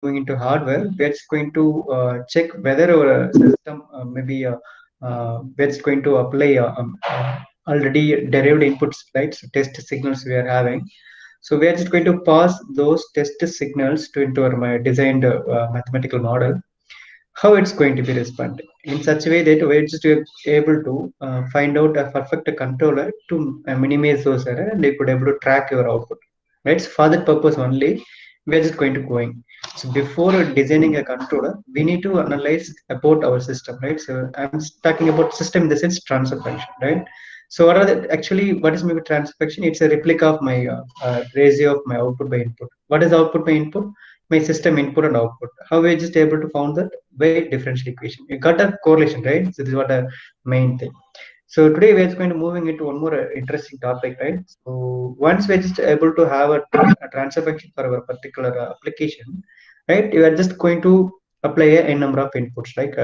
moving into hardware, we're just going to check whether our system we're just going to apply already derived inputs, right? So test signals we are having. So we are just going to pass those test signals to into our designed mathematical model, how it's going to be responding in such a way that we're just able to find out a perfect controller to minimize those error, and they could able to track your output, right? So for that purpose only, we're just going to going. So before designing a controller, we need to analyze about our system, right? So I'm talking about system in the sense transfer function, right? So what are the, actually what is maybe transfer function? It's a replica of my ratio of my output by input. What is output by input? My system input and output. How we just able to found that by differential equation. You got a correlation, right? So this is what a main thing. So today we're just going to moving into one more interesting topic, right? So once we're just able to have a transfer function for our particular application, right? You are just going to apply a n number of inputs, like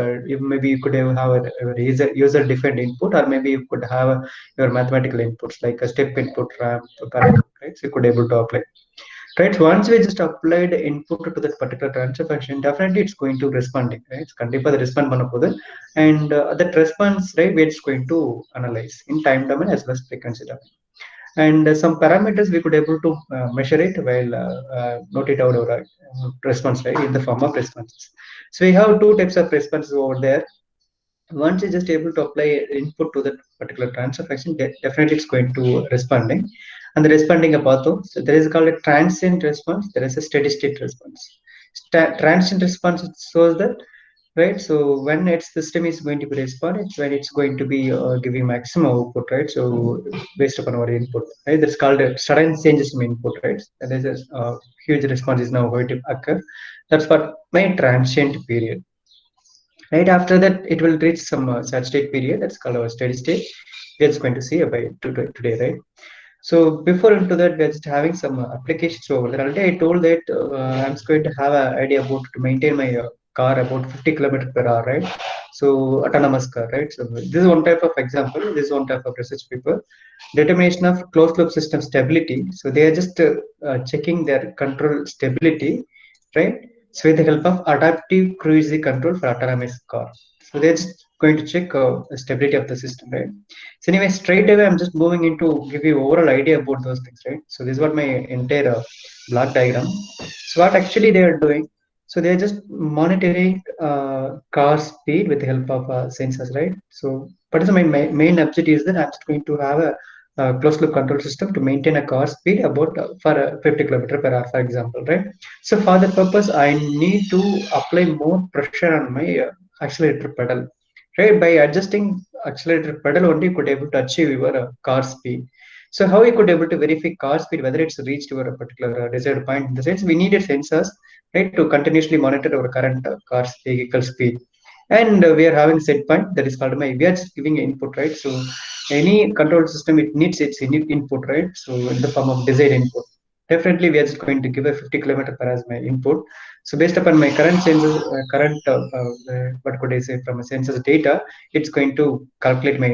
maybe you could have a user defined input, or maybe you could have your mathematical inputs like a step input, ramp, parameter, right? So you could able to apply. Right, so once we just applied input to that particular transfer function, definitely it's going to responding, right? It's கண்டிப்பா அது respond பண்ண போகுது. And that response, right, we're just going to analyze in time domain as well as frequency domain. And some parameters we could able to measure it while note it out our response, right, in the form of responses. So we have two types of responses over there. Once you're just able to apply input to that particular transfer function, definitely it's going to responding. And the responding about, so there is called a transient response, there is a steady state response. Transient response, it shows that, right? So when its system is going to be respond, it's when it's going to be giving maximum output, right? So based upon our input, right? That's called a sudden changes in input, right? And there's a huge response is now going to occur. That's what my transient period. Right after that, it will reach some sad state period. That's called our steady state. We're just going to see about today, right? So before into that, we're just having some applications over there. Already I told that I'm just going to have an idea about to maintain my car about 50 kilometers per hour, right? So autonomous car, right? So this is one type of example. This is one type of research paper. Determination of closed loop system stability. So they are just checking their control stability, right? So with the help of adaptive cruise control for autonomous car. So they're just going to check the stability of the system, right? So anyway, straight away, I'm just moving into give you overall idea about those things, right? So this is what my entire block diagram. So what actually they are doing? So they're just monitoring car speed with the help of sensors, right? So what is my main objective is that I'm just going to have a closed loop control system to maintain a car speed about for 50 kilometer per hour, for example, right? So for that purpose, I need to apply more pressure on my accelerator pedal, right? By adjusting accelerator pedal only, you could able to achieve your car speed. So how you could able to verify car speed, whether it's reached your particular desired point? In the sense, we needed sensors, right, to continuously monitor our current car vehicle speed. And we are having set point that is called my. We are just giving input, right? So any control system, it needs its input, right? So in the form of desired input. Definitely, we are just going to give a 50 kilometer per as my input. So based upon my current sensors, what could I say, from a sensors data, it's going to calculate my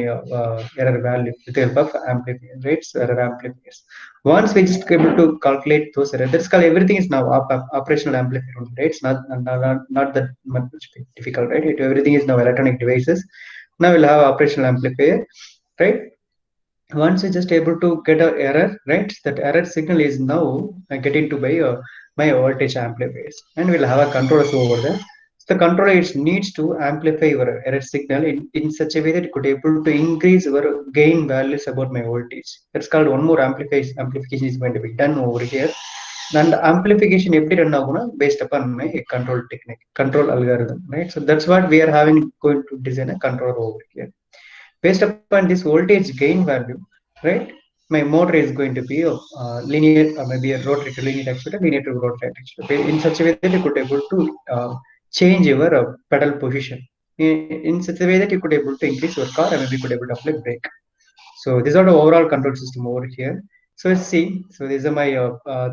error value with the help of amplifier rates, error amplifiers. Once we just able to calculate those errors, that's called everything is now operational amplifier only, right? It's not that much difficult, right? Everything is now electronic devices. Now we'll have operational amplifier, right? Once we just able to get a error, right, that error signal is now getting to by my voltage amplifiers, and we'll have a controller over there. So the controller, it needs to amplify your error signal in such a way that it could able to increase your gain values about my voltage. That's called one more amplification is going to be done over here. And amplification எப்படி run ஆகும்னா based upon my control technique, control algorithm, right? So that's what we are having, going to design a controller over here. Based upon this voltage gain value, right, my motor is going to be linear, maybe a rotary to linear actuator, linear to rotary actuator, in such a way that you could able to change your pedal position in such a way that you could able to increase your car, and maybe you could able to apply brake. So these are the overall control system over here. So let's see. So these are my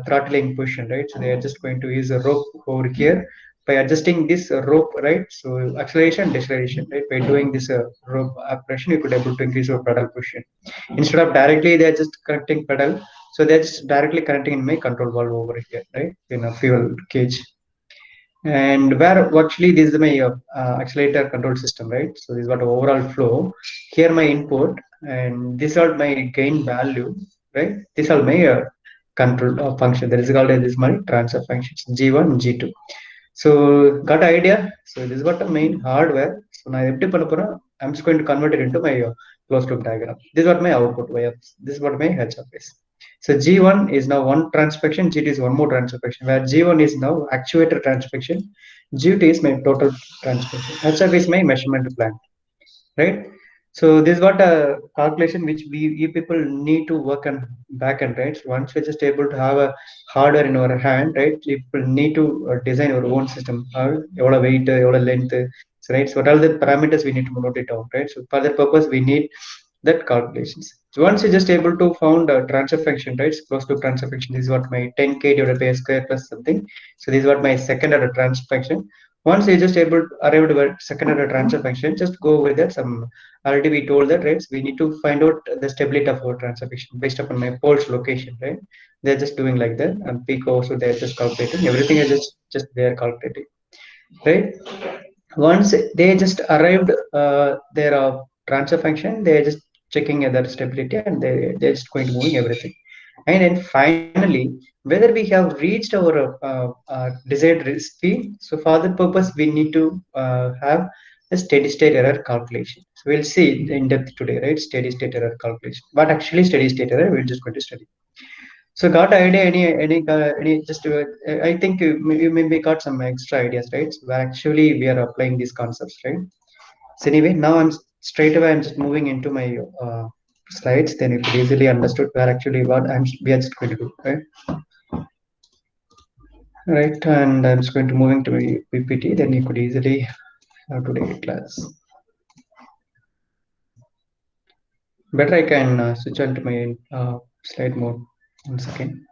throttling position, right? So they are just going to use a rope over here. By adjusting this rope, right? So acceleration, deceleration, right? By doing this rope operation, you could able to increase your pedal position. Instead of directly, they're just connecting pedal. So they're just directly connecting in my control valve over here, right? In a fuel cage. And where actually this is my accelerator control system, right? So this is what overall flow. Here my input, and this are my gain value, right? These are my control function. That is called as this my transfer functions G1, G2. So got idea. So this is what the main hardware. So now I'm just going to convert it into my closed loop diagram. This is what my output way of, this is what my HF is. So G1 is now one transfection, G2 is one more transfection, where G1 is now actuator transfection, G2 is my total transfection, HF is my measurement plan, right? So this is what a calculation which we you people need to work on back end, right? So once we're just able to have a hardware in our hand, right? People need to design our own system. Evola weight, evola length, so, right? So what are the parameters we need to note it out, right? So for that purpose, we need that calculations. So once you're just able to found a transfer function, right? So close to transfer function. This is what my 10k divided by square plus something. So this is what my second order transfer function. Once you just able to arrive at second order transfer function, just go with that. Some already we told that, right? So we need to find out the stability of our transfer function based upon my pole's location, right? They're just doing like that, and peak also they're just calculating. Everything is just they're calculating, right? Once they just arrived their transfer function, they're just checking their stability, and they're just going to moving everything. And then finally, whether we have reached our desired speed. So for that purpose, we need to have a steady state error calculation. So we'll see in depth today, right? Steady state error calculation. But actually, steady state error, we're just going to study. So got idea any just I think you maybe got some extra ideas, right? So actually we are applying these concepts, right? So anyway, now I'm straight away I'm just moving into my slides. Then you could easily understood where actually what we are just going to do, right? Right, and I'm just going to moving to my PPT. Then you could easily have today class. Better I can switch on to my slide mode. 1 second.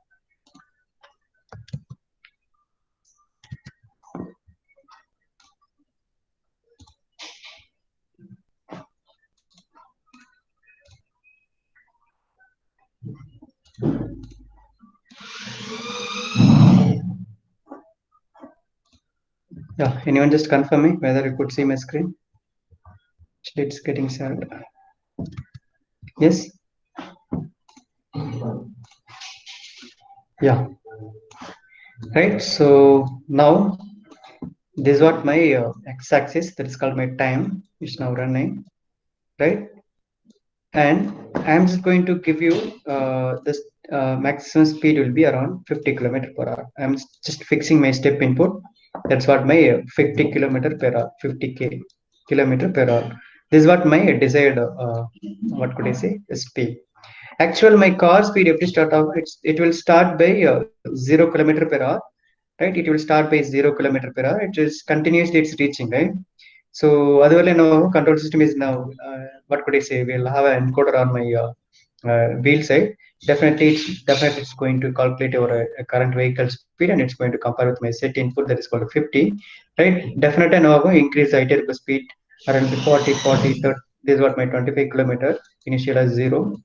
Yeah, anyone just confirm me whether you could see my screen? It's getting sad. Yes. Yeah. Right. So now this is what my x-axis, that is called my time, is now running, right? And I'm just going to give you this maximum speed will be around 50 kilometer per hour. I'm just fixing my step input. That's what my 50 kilometer per hour, 50k kilometer per hour. This is what my desired what could I say speed. Actual my car speed if you start off, it will start by 0 kilometer per hour, right? It will start by 0 kilometer per hour. It is continuously it's reaching, right? So otherwise, now control system is now what could I say? We'll have an encoder on my wheel side. Definitely it's going to calculate our current vehicle speed, and it's going to compare with my set input that is called 50, right? Definitely now I'm going to increase the iterative speed around the 40, 30. This is what my 25 kilometer initial as zero,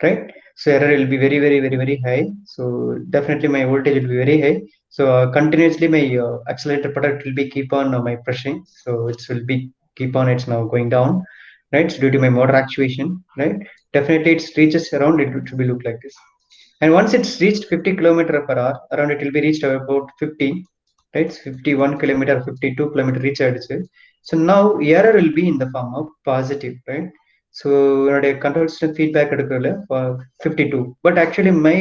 right? So error will be very high. So definitely my voltage will be very high. So continuously my accelerator product will be keep on my pressing. So it will be keep on, it's now going down, right? So due to my motor actuation, right? Definitely it reaches around, it should be look like this. And once it's reached 50 kilometer per hour, around it will be reached about 50, right? 51 kilometer, 52 kilometer reach ஆயிடுச்சு. So now error will be in the form of positive, right? So என்னுடைய control system feedback எடுக்கிறதுல 52, but actually my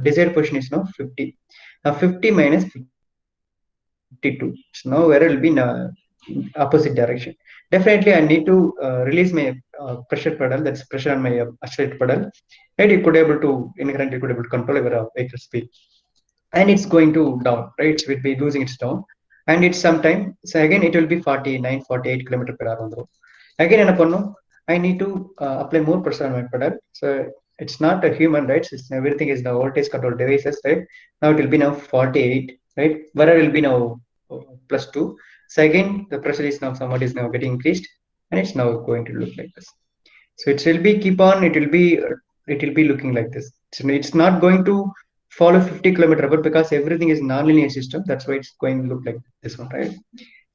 desired position is now 50. Now 50 minus 52, so now error will be in opposite direction. Definitely I need to release my pressure pedal, that's pressure on my accelerator pedal, and you could able to inherently you could able to control your vehicle speed, and it's going to down, right? So it will be losing its down, and it's sometime. So again it will be 49, 48 kilometer per hour on the road. Again என்ன பண்ணும், I need to apply more pressure on my pedal. So it's not a human, right? It's, everything is the voltage control devices, right? Now it will be now 48, right? Where will be now plus 2. So again the pressure is now somewhat is now getting increased, and it's now going to look like this. So it will be keep on, it will be looking like this. So it's not going to follow 50 kilometer, but because everything is non-linear system, that's why it's going to look like this one, right?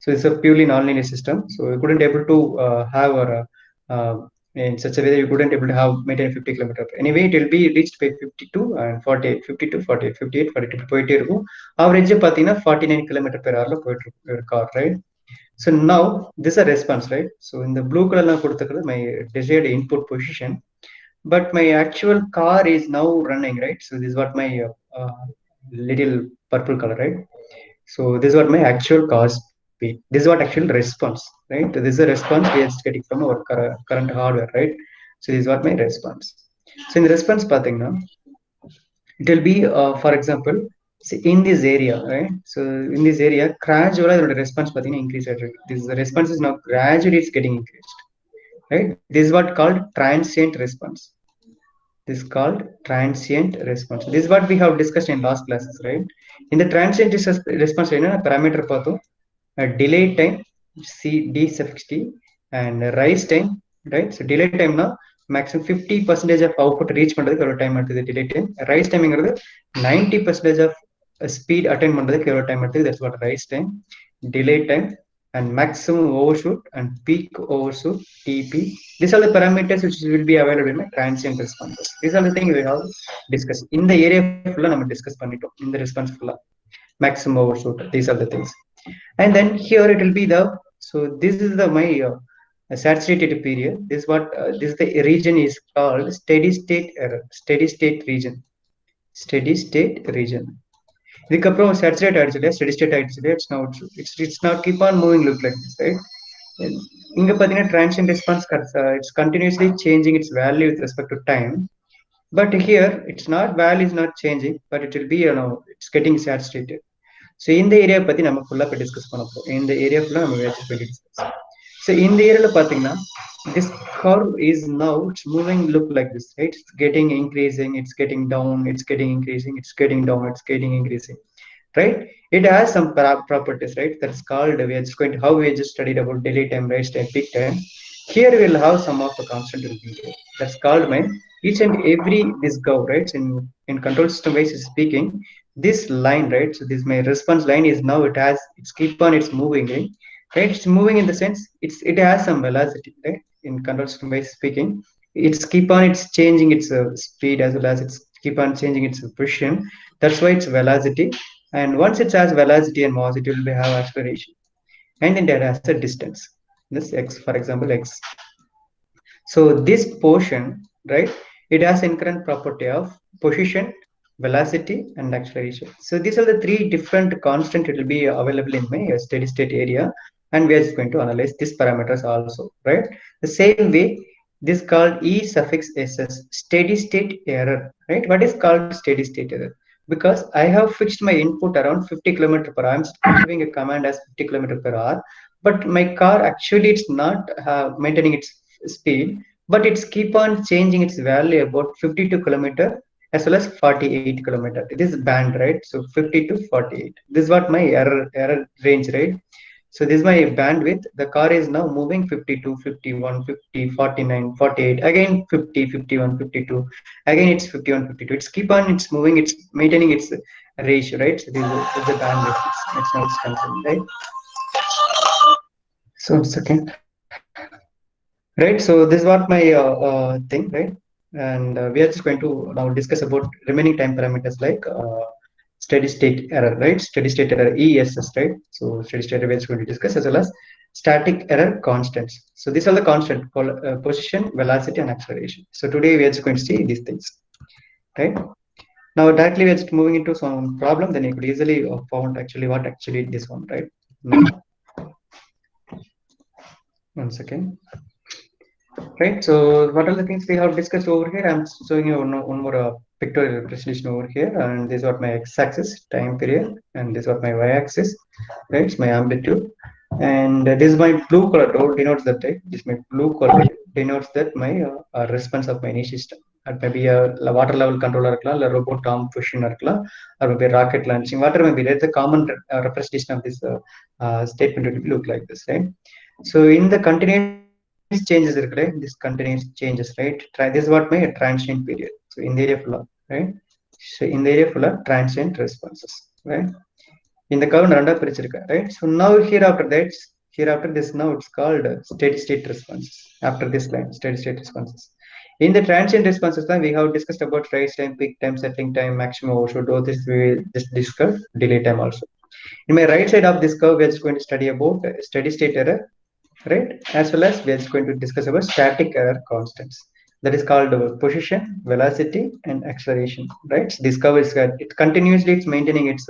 So it's a purely non-linear system, so we couldn't able to have our in such a way that you couldn't able to have maintain 50 kilometer. Anyway, it will be reached by 52 and 48, 52, 48, 58, 42 போயிட்டே இருக்கும். Average பார்த்தீங்கன்னா 49 kilometer per hour போயிட்டு இருக்கு car, right? So now this is a response, right? So in the blue color கொடுத்துக்கிறது my desired input position, but my actual car is now running, right? So this is what my little purple color, right? So this is what my actual car speed. This is what actual response, right? This is a response we are getting from our current hardware, right? So this is what my response. So in the response pathina, it will be for example, see in this area, right? So in this area gradually the response pathina increase. This the response is now gradually it's getting increased, right? This is what called transient response. This is called transient response. This is what we have discussed in last classes, right? In the transient response, parameter path, delay time, C D suffix T, and rise time, right? So delay time na maximum 50% of output reach பண்றதுக்கு எவ்வளவு time எடுத்தது delay time. Rise timeங்கிறது 90% of speed attain பண்றதுக்கு எவ்வளவு time எடுத்தது, that's what rise time. Delay time and maximum overshoot and peak overshoot TP. These are the parameters which will be available in my transient responses. These are the things we have discussed. In the area full நம்ம discuss பண்ணிட்டோம். In the response full maximum overshoot. These are the things. And then here it will be the, so this is the my saturated period. This is what this is the region is called steady state error, steady state region, steady state region. இதுக்கப்புறம் saturate ஆயிடுச்சு இல்லையா, steady state ஆயிடுச்சு இல்லையா, it's not keep on moving look like this, right? இங்க பாத்தீங்கன்னா transient response it's continuously changing it's value with respect to time, but here it's not value is not changing, but it will be it's getting saturated. So இந்த area பத்தி நம்ம ஃபுல்லா போய் discuss பண்ண போறோம். இந்த ஏரியா ஃபுல்லா நம்ம வேச்சு போய் டிஸ்கஸ். ஸோ இந்த ஏரியால பாத்தீங்கன்னா this curve is now it's moving look like this, right? It's getting increasing, it's getting down, it's getting increasing, it's getting down, it's getting increasing, right? It has some properties, right? That's called, we are just going to, how we just studied about delay time, rise time, peak time. Here we will have some of the constant will be here. That's called my each and every this curve, right? In control system wise speaking, this line, right? So this my response line is now it has, it's keep on, it's moving, right? Right? It's moving in the sense it has some velocity, right? In control system wise speaking, it's keep on, it's changing its speed as well as it's keep on changing its position. That's why it's velocity. And once it has velocity and mass, it will have acceleration. And then it has a distance. This x, for example, x. So this portion, right? It has inherent property of position, velocity, and acceleration. So these are the three different constant it will be available in my steady state area, and we are just going to analyze these parameters also, right? The same way, this called E suffix SS, steady state error, right? What is called steady state error? Because I have fixed my input around 50 km per hour. I'm giving a command as 50 km per hour, but my car actually it's not maintaining its speed, but it's keep on changing its value about 52 kilometer as well as 48 kilometer. It is band, right? So 50 to 48. This is what my error range, right? So this is my bandwidth. The car is now moving 52, 51, 50, 49, 48, again 50, 51, 52, again it's 51, 52. It's keep on, it's moving, it's maintaining its ratio, right? So this is the bandwidth. It's now it's concerned, right? So second, right? So this is what my thing, right? And we are just going to now discuss about remaining time parameters like steady state error, right? Steady state error ESS, right? So steady state error we are going to discuss, as well as static error constants. So these are the constant position, velocity, and acceleration. So today we are just going to see these things, right? Now directly we are just moving into some problem. Then you could easily found actually what actually this one, right? Now, one second. Right, so what are the things we have discussed over here? I'm showing you one more pictorial representation over here, and this is what my x-axis time period, and this is what my y-axis, right? It's my amplitude, and this is my blue color denotes that, right? This my blue color denotes that my response of my any system. It may be a water level controller, a robot arm pushing, or maybe rocket launching, whatever may be. That's a common representation of this statement will look like this, right? So in the continuous changes, right? This continuous changes, right? This is what my transient period. So in the area of law, right? So in the area full of transient responses, right? In the curve randa pirichirukka, right? So now here after this, now it's called steady state responses. After this line, steady state responses. In the transient responses, we have discussed about rise time, peak time, settling time, maximum overshoot. All this we will just discuss delay time also. In my right side of this curve, we are just going to study about steady state error, right? As well as we are just going to discuss about static error constants. That is called position, velocity, and acceleration, right? So this curve is it continuously it's maintaining its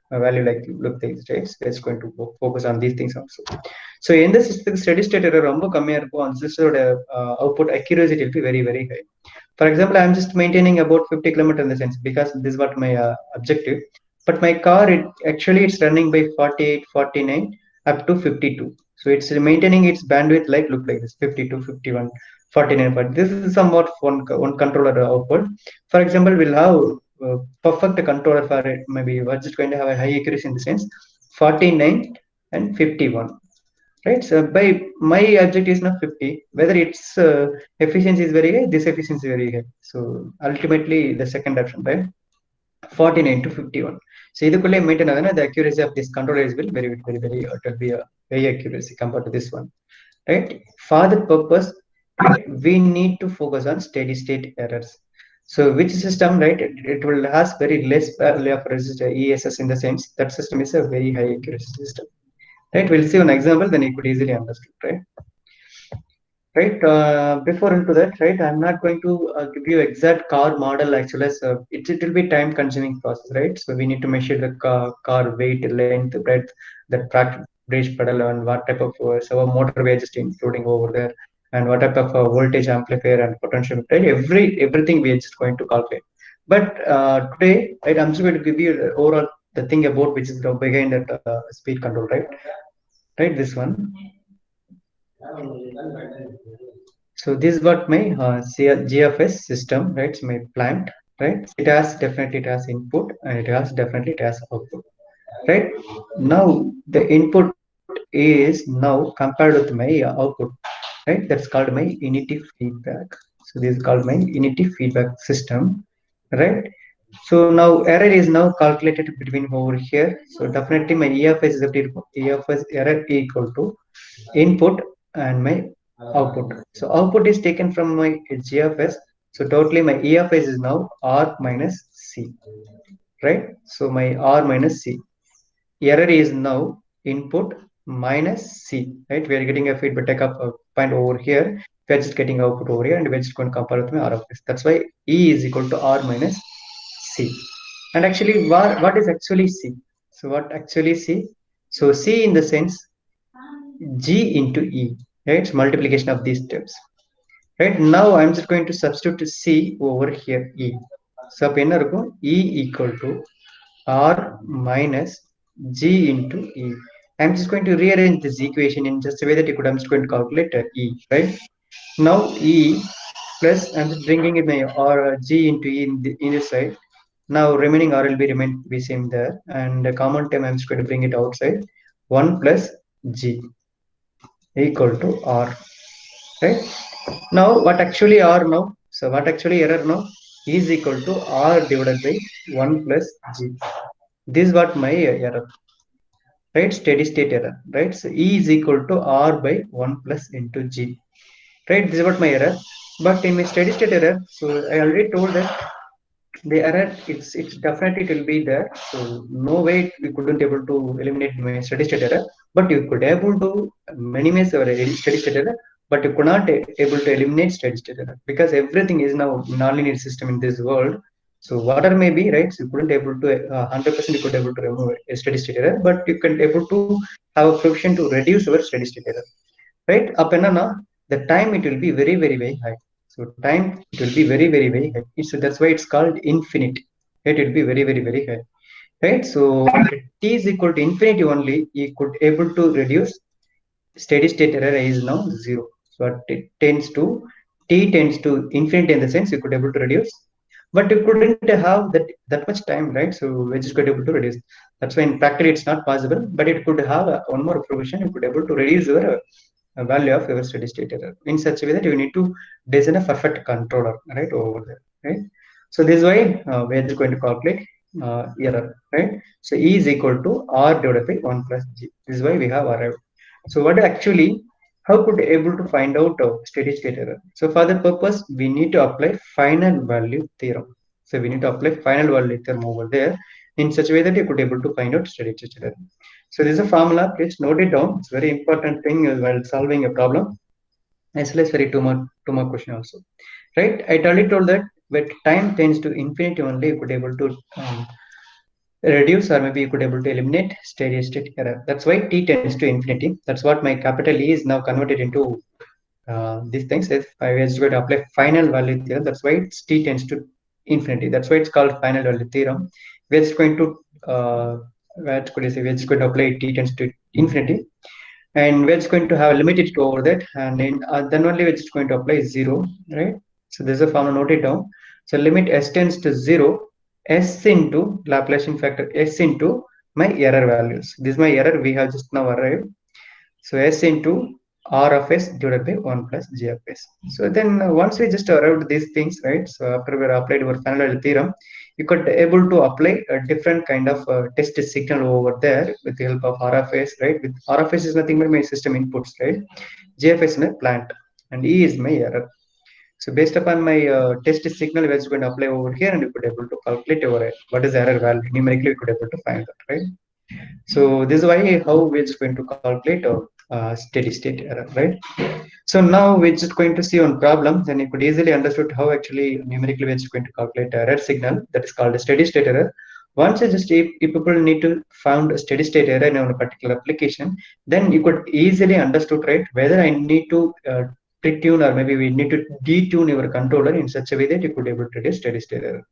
value like look things, right? So it's going to focus on these things also. So in the system, steady state error ரொம்ப கம்மியா இருக்கும். அந்த சிஸ்டரோட output accuracy will be very very high. For example, I'm just maintaining about 50 kilometers in the sense because this is what my objective. But my car, it's running by 48, 49 up to 52. So it's maintaining its bandwidth like look like this 52, 51, 49. But this is somewhat one controller output. For example, we'll have perfect controller for it. Maybe we're just going to have a high accuracy in the sense 49 and 51. Right, so by my objective is not 50, whether its efficiency is very high, this efficiency is very high. So ultimately the second option, right? 49 to 51. So idukulle maintain adana the accuracy of this controller is very very it will be a very accuracy compared to this one, right? For that purpose, right, we need to focus on steady state errors. So which system, right, it will has very less value of resistor ESS in the sense that system is a very high accuracy system, right? We'll see an example, then you could easily understand, right? Right, before into that, right, I'm not going to give you exact car model actually, as it will be time consuming process, right? So we need to measure the car weight, length, breadth, the track, brake pedal, and what type of servo motor we are just including over there, and what type of voltage amplifier and potential, right? Everything we are just going to calculate. But today, right, I'm just going to give you the overall the thing about which is behind that speed control, right? Right, this one. So this is what my GFS system, right? It's my plant, right? It has input and it has output, right? Now the input is now compared with my output, right? That's called my unity feedback. So this is called my unity feedback system, right? So now error is now calculated between over here. So definitely my EFS error equal to input and my output. So output is taken from my GFS. So totally my EFS is now R minus C, right? So my R minus C. Error is now input minus C, right? We are getting a feedback take up a point over here. We are just getting output over here and we're just going to compare with my R of S. That's why E is equal to R minus C. And actually, what is actually C? So what actually C? So C in the sense G into E, right? It's multiplication of these terms. Right, now I'm just going to substitute C over here E. So E equal to R minus G into E. I'm just going to rearrange this equation in just a way that you could. I'm just going to calculate E, right? Now E plus I'm just bringing in my R G into E in this side. Now remaining R will be same there, and the common term I'm just going to bring it outside. 1 plus G equal to R, right? Now what actually R now? So what actually error now is equal to R divided by 1 plus G. This is what my error, right? Steady state error, right? So E is equal to R by 1 plus into G, right? This is what my error. But in my steady state error, so I already told that the error, it's definitely it will be there. So no way we couldn't able to eliminate my steady state error, but you could able to minimize our steady state error, but you could not able to eliminate steady state error because everything is now nonlinear system in this world. So whatever may be, right, so you couldn't able to 100% you could able to remove a steady state error, but you can able to have a provision to reduce our steady state error, right? Up and the time it will be very high. So time it will be very high. So that's why it's called infinite. Right? It will be very high. Right? So t is equal to infinity only, you could able to reduce steady state error is now zero. So it tends to t tends to infinity in the sense you could able to reduce, but you couldn't have that much time, right? So we just could able to reduce. That's why in practically it's not possible, but it could have one more provision. You could able to reduce your value of your steady state error in such a way that you need to design a perfect controller right over there, right? So this is why we are just going to calculate error, right? So E is equal to R divided by 1 plus G. This is why we have arrived. So what actually, how could able to find out steady state error? So for the purpose, we need to apply final value theorem. So we need to apply final value theorem over there in such a way that you could able to find out steady state error. So this is a formula. Please note it down. It's very important thing while solving a problem. As well as very two more question also, right? I already told that when time tends to infinity only, you could able to reduce or maybe you could able to eliminate steady state error. That's why t tends to infinity. That's what my capital E is now converted into these things. If I was going to apply final value theorem, that's why it's t tends to infinity. That's why it's called final value theorem. We're just going to what could I say? We're just going to apply t tends to infinity, and we're just going to have limited to over that, and then only we're just going to apply 0, right? So there's a formula, note it down. So limit s tends to 0, s into Laplacian factor s into my error values. This is my error we have just now arrived. So s into r of s divided by 1 plus g of s. So then once we just arrived these things, right? So after we applied our final theorem, you could able to apply a different kind of test signal over there with the help of RFS, right? With RFS is nothing but my system inputs, right? GFS is my plant, and E is my error. So based upon my test signal, we're just going to apply over here, and you could able to calculate over it. What is the error value? Numerically, we could able to find that, right? So this is why how we're just going to calculate a steady state error, right? So now we're just going to see on problem, then you could easily understood how actually numerically we're just going to calculate error signal that is called a steady state error. Once you just if people need to found a steady state error in a particular application, then you could easily understood, right, whether I need to pre-tune or maybe we need to detune your controller in such a way that you could able to get steady state error.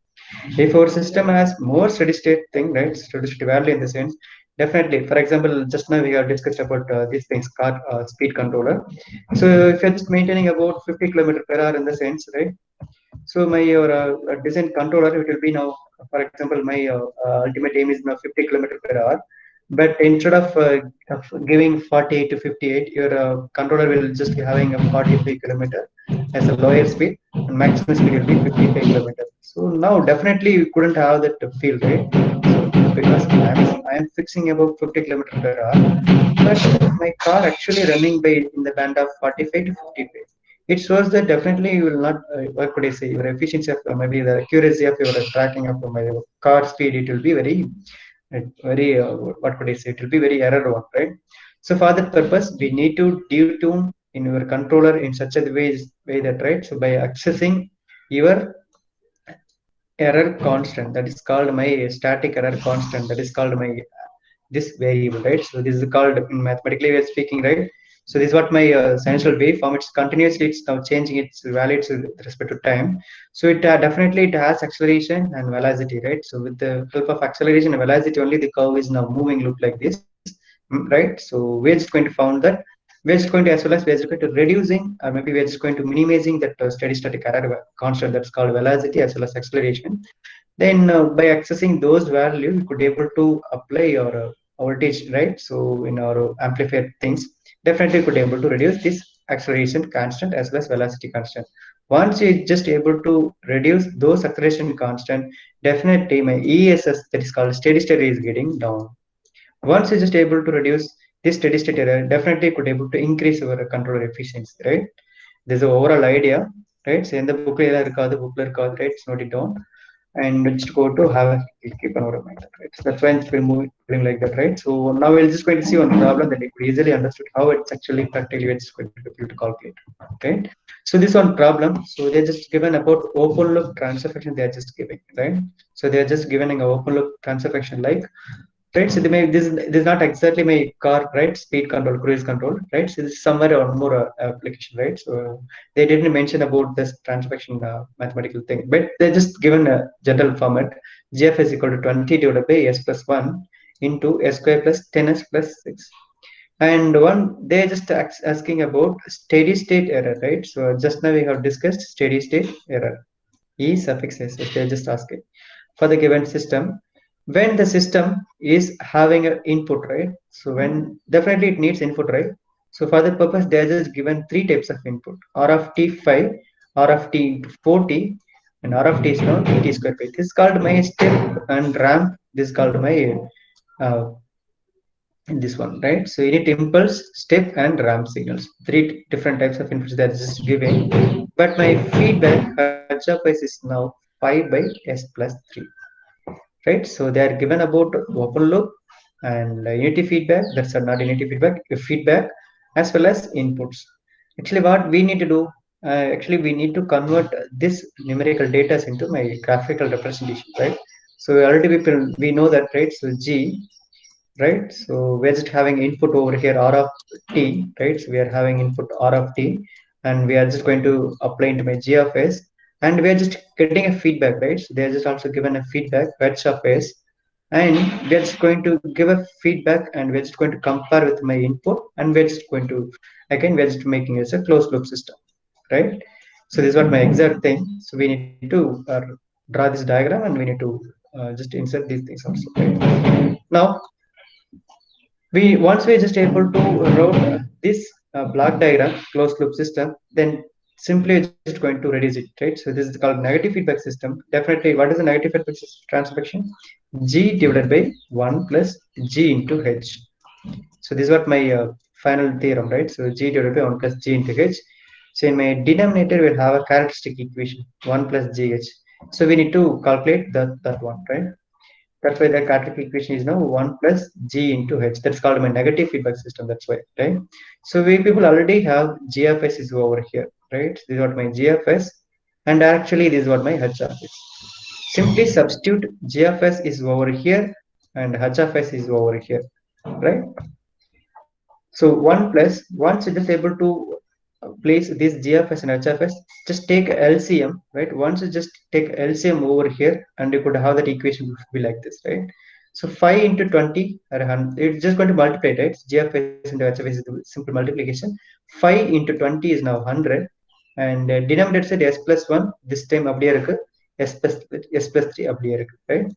If our system has more steady state thing, right, steady state value in the sense, definitely, for example, just now we have discussed about these things, car speed controller. So if you're just maintaining about 50 kilometer per hour in the sense, right? So my your design controller, it will be now, for example, my ultimate aim is now 50 kilometer per hour. But instead of giving 48 to 58, your controller will just be having a 43 kilometer as a lower speed, and maximum speed will be 55 kilometers. So now definitely you couldn't have that feel, right? So because I am fixing about 50 kilometers per hour, but my car actually running by in the band of 45 to 55. It shows that definitely you will not, what could I say, your efficiency of maybe the accuracy of your tracking of my car speed, it will be very what could I say, it will be very error one, right? So for that purpose, we need to detune in your controller in such a way that, right? So by accessing your error constant, that is called my static error constant, that is called my this variable, right? So this is called in mathematically we are speaking, right? So this is what my sinusoidal waveform. It's continuously, it's now changing its values with respect to time. So it definitely it has acceleration and velocity, right? So with the help of acceleration and velocity only, the curve is now moving look like this, right? So we're just going to found that we're just going to, as well as we're just going to reducing or maybe we're just going to minimizing that steady static error constant, that's called velocity as well as acceleration. Then by accessing those value, we could able to apply your voltage, right? So in our amplifier things, definitely could able to reduce this acceleration constant as well as velocity constant. Once you just able to reduce those acceleration constant, definitely my ESS, that is called steady state, is getting down. Once you just able to reduce this steady state error, definitely could able to increase our controller efficiency, right? There's an overall idea, right? So in the booklet right? It's noted down, and just go to have a keep an order mind, right? So that's why it's been moving like that, right? So now we're just going to see one problem that you could easily understood how it's actually practically it's going to be able to calculate, right? So this one problem, so they're just given about open loop transfer function, they're just giving, right? So they're just given an open loop transfer function like, right? So they may, this is not exactly my car, right? Speed control, cruise control, right? So this is somewhere or more application, right? So they didn't mention about this transfer mathematical thing, but they just given a general format. GF is equal to 20 divided by s plus 1 into s square plus 10s plus 6. And one, they're just asking about steady state error, right? So just now we have discussed steady state error, E suffix s, if they're just asking for the given system, when the system is having an input, right? So when definitely it needs input, right? So for that purpose, they're just given three types of input: r of t 5, r of t into 40, and R of t is now et square by. This is called my step and ramp. This is called my uh, this one, right? So unit impulse, step, and ramp signals. Three different types of inputs that is just giving. But my feedback H of s is now 5 by s plus 3, right? So they are given about open loop and unity feedback. That's not unity feedback, feedback as well as inputs. Actually, what we need to do, actually we need to convert this numerical data into my graphical representation, right? So already we know that, right? So G, right? So we're just having input over here R of t, right? So we are having input R of t, and we are just going to apply into my G of s, and we are just getting a feedback, right? So they are just also given a feedback H of s, and we're just going to give a feedback, and we're just going to compare with my input, and we're just going to again we're just making it as a closed loop system, right? So this is what my exact thing. So we need to draw this diagram, and we need to just insert these things also, right? Now we once we're just able to route this block diagram closed loop system, then simply just going to reduce it, right? So this is called negative feedback system. Definitely, what is the negative feedback transformation? G divided by 1 plus G into H. So this is what my final theorem, right? So G divided by 1 plus G into H. So in my denominator we'll have a characteristic equation 1 plus GH. So we need to calculate that one, right? That's why the quadratic equation is now 1 plus G into H. That's called my negative feedback system. That's why, right? So we people already have G of S is over here, right? This is what my G of S, and actually this is what my H of S. Simply substitute G of S is over here, and H of S is over here, right? So 1 plus, once you're just able to place this GFS and HFS, just take LCM, right? Once you just take LCM over here, and you could have that equation would be like this, right? So 5 into 20, it's just going to multiply, right? GFS into HFS is the simple multiplication. 5 into 20 is now 100, and denominator said s plus 1, this time அப்படியே இருக்கு, s plus 3 அப்படியே இருக்கு, right?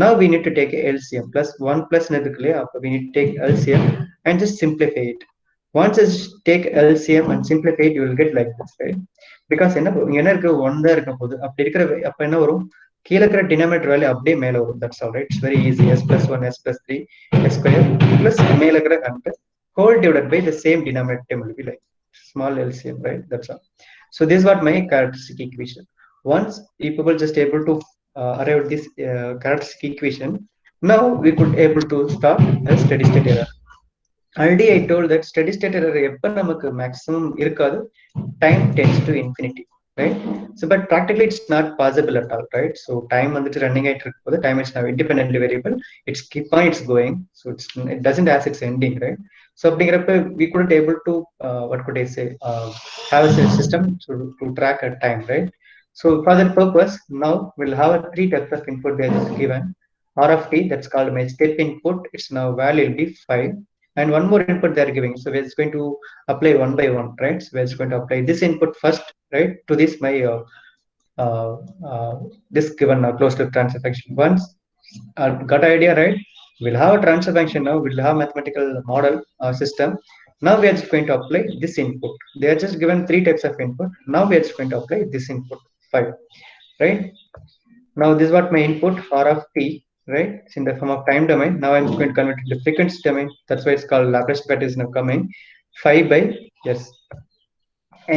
Now we need to take LCM plus 1 plus இருக்கு இல்லையா, அப்ப we need to take LCM and just simplify it. Once you take LCM and simplify it, you will get like this, right? Because என்ன இருக்கு 1 தான் இருக்க போகுது, அப்படி இருக்கிற அப்ப என்ன வரும், கீழே இருக்கிற டினாமினேட்டர் வேல்யூ அப்படியே மேல வரும். That's all, right? It's very easy. S plus 1, s plus 3, s square plus மேல இருக்கிற 100 whole divided by the same denominator will be like small LCM, right? That's all. So this is what my characteristic equation. Once people just able to arrive at this characteristic equation, now we could able to start a steady state error. Already I told that steady state error எப்ப நமக்கு maximum இருக்காது, time tends to infinity, right? So but practically it's not possible at all, right? So time வந்துட்டு running ஆயிட்டு இருக்கும்போது time is now independently variable, it's keep on it's going, so it doesn't have its ending, right? So அப்படிங்கிறப்ப we couldn't able to what could I say, have a system to track a time, right? So for that purpose, now we'll have a three types of input that is given. R of t, that's called my step input, its now value will be 5, and one more input they are giving, so we're just going to apply one by one, right? So we're just going to apply this input first, right, to this my uh, uh, this given closed loop transfer function. Once got idea, right? We'll have a transfer function. Now we'll have mathematical model system. Now we are just going to apply this input. They are just given three types of input. Now we are just going to apply this input 5, right? Now this is what my input R of t, right? It's in the form of time domain. Now I'm going to convert it to frequency domain. That's why it's called Laplace equation is now coming 5 by s.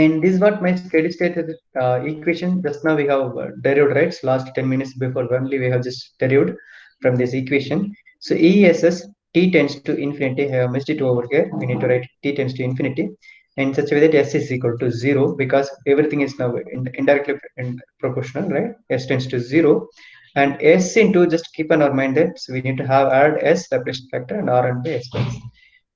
And this is what my steady state equation. Just now we have derived, right? So last 10 minutes before only we have just derived from this equation. So ESS t tends to infinity. I have missed it over here. We need to write t tends to infinity in such a way that s is equal to 0, because everything is now indirectly proportional, right? S tends to 0, and s into, just keep in our mind that so we need to have add s Laplace factor and r and by s plus.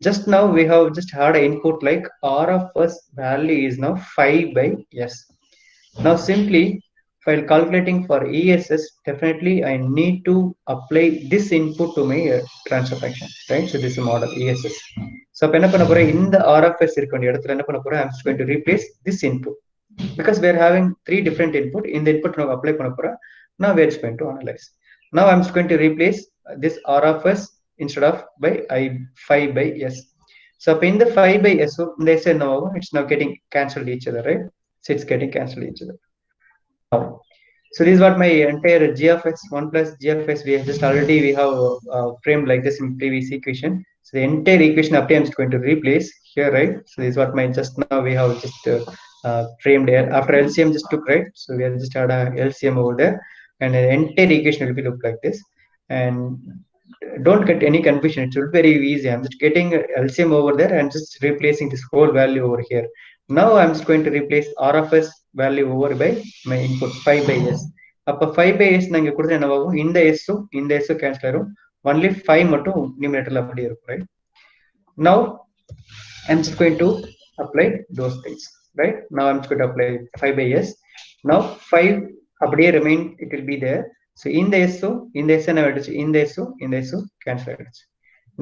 Just now we have just had an input like R of s value is now 5 by s. Now simply while calculating for ESS, definitely I need to apply this input to my transfer function, right? So this is model ESS. So அப்ப என்ன பண்ண போறேன், இந்த RFS இருக்க வேண்டிய இடத்துல என்ன பண்ண போறேன், I'm just going to replace this input, because we are having three different input. In the input now apply பண்ண போறேன். Now we are just going to analyze. Now I'm just going to replace this RFS instead of by I 5 by s. So in the 5 by s, so they say no, it's now getting cancelled each other, right? So it's getting cancelled each other. Now So this is what my entire g of x 1 plus g of x we have just already we have framed like this in previous equation. So the entire equation up here I'm just going to replace here, right? So this is what my just now we have just framed here. After LCM just took, right? So we have just had a LCM over there, and the entire equation will be look like this. And don't get any confusion. It will be very easy. I'm just getting LCM over there and just replacing this whole value over here. Now I'm just going to replace R of S value over by my input 5 by S. அப்ப 5 by S நான் இங்க கொடுத்தா என்னவாகும்? இந்த S cancel ஆயிரும். Only 5 மட்டும் நியூமரேட்டர்ல அப்படியே இருக்கும், right? Now I'm just going to apply those things, right? Now I'm just going to apply 5 by S. Now 5 அப்படியே remain, it will be there. So இந்த S என்ன ஆயிடுச்சு? இந்த S cancel ஆயிடுச்சு.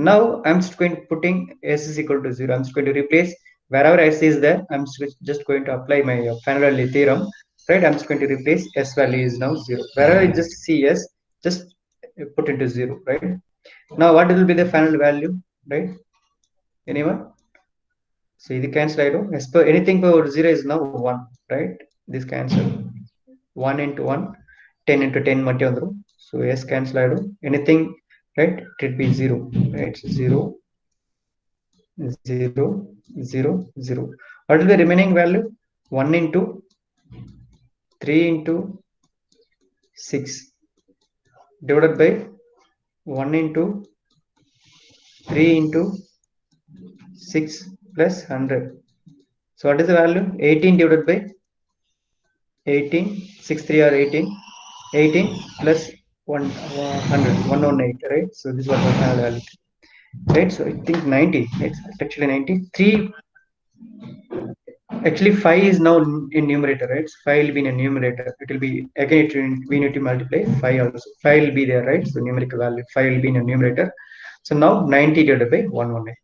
Now I'm just going to putting S is equal to 0. I'm just going to replace wherever S is there. I'm just going to apply my Faraday theorem, right? I'm just going to replace S value is now 0. Wherever I just see S, just put into 0, right? Now what will be the final value, right? Anyone? So this cancel item as per anything power 0 is now 1, right? This cancel 1 into 1, 10 into 10 மட்டும் வந்துரும். So S cancel item anything, right? It will be 0, right? 0 0 0 0. What is the remaining value? 1 into 3 into 6 divided by 1 into 3 into 6 plus 100. So what is the value? 18 divided by 18, 6 3 are 18, 18 plus 100, 118, right? So this is what the final value, right? So I think 90, it's actually 93. Actually 5 is now in numerator, right? So 5 will be in a numerator. It will be again we need to multiply 5 also. 5 will be there, right? So numerical value 5 will be in a numerator. So now 90 divided by 118.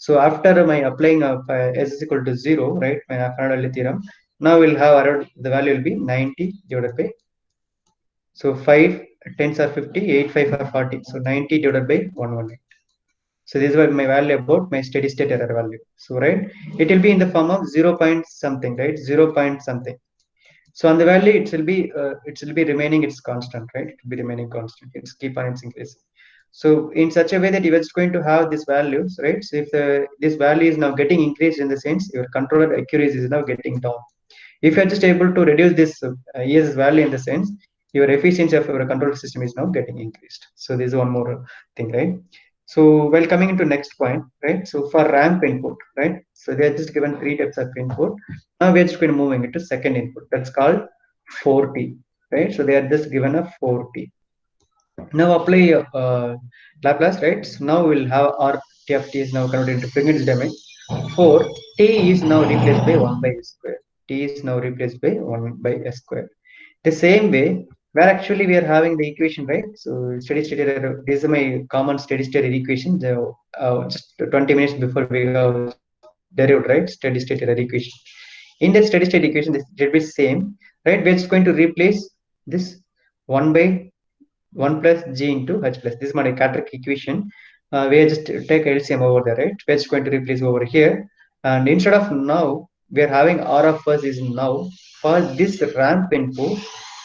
So after my applying of S is equal to 0, right? My Faraday theorem. Now we'll have around the value will be 90 divided by, so 5 tens are 50, 8 5 are 40. So 90 divided by 118. So this is what my value about my steady state error value. So right, it will be in the form of 0 point something, right? 0 point something. So on the value it will be remaining its constant, right? It will be remaining constant. It's keep on its increasing. So in such a way that you are just going to have these values, right? So if this value is now getting increased, in the sense your controller accuracy is now getting down. If you are just able to reduce this ES value, in the sense your efficiency of your control system is now getting increased. So this is one more thing, right? So while coming into next point, right? So for ramp input, right? So they are just given 3 types of input. Now we are just going to moving into second input. That's called 4T, right? So they are just given a 4T. Now apply Laplace, right? So now we'll have R T of T is now converted into frequency domain. 4 T is now replaced by 1 by S square. T is now replaced by 1 by S square. The same way, where actually we are having the equation, right? So steady state error, this is my common steady state error equation. Just 20 minutes before we have derived, right? Steady state error equation. In that steady state equation, this will be same, right? We're just going to replace this 1 by 1 plus g into h plus. This is my quadratic equation. We are just take LCM over there, right? We're just going to replace over here. And instead of now, we are having R of us is now. For this ramp input,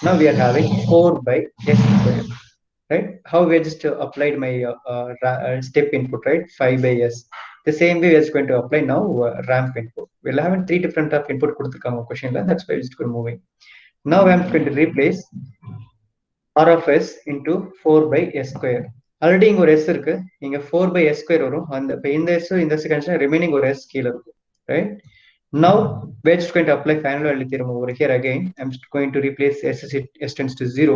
now we are having 4 by S square, right? How we just applied my step input, right? 5 by S. The same way we are just going to apply now ramp input. We'll have 3 different type input question. That's why it's going moving. Now I'm going to replace R of S into 4 by S square. Already இங்க ஒரு S இருக்கு. இங்க 4 by S square வரும். அந்த இப்ப இந்த S இந்த S கழிச்சா remaining ஒரு S கீழ இருக்கும். Right? Now we're just going to apply final value theorem over here again. I'm just going to replace S tends to 0.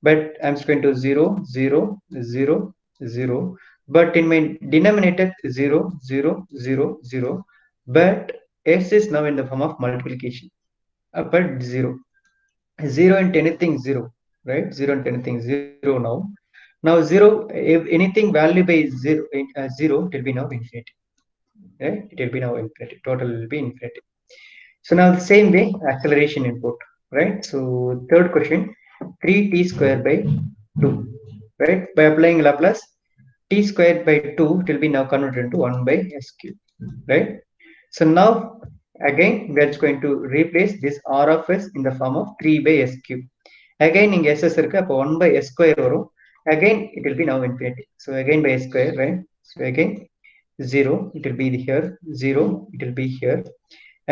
But I'm just going to 0 0 0 0. But in my denominator 0 0 0 0. But S is now in the form of multiplication. But 0. 0 into anything 0, right? 0 into anything 0 now. Now 0, if anything value by 0, 0, it will be now infinity, right? It will be now infinity. Total will be infinity. So now the same way, acceleration input, right? So third question, 3t square by 2, right? By applying Laplace, t squared by 2, it will be now converted into 1 by s cube, right? So now again we are just going to replace this R of s in the form of 3 by s cube. again இங்க ss இருக்கு, அப்போ 1 by s square வரும். Again it will be now infinity, so again by s square, right? So again 0, it will be here, 0, it will be here,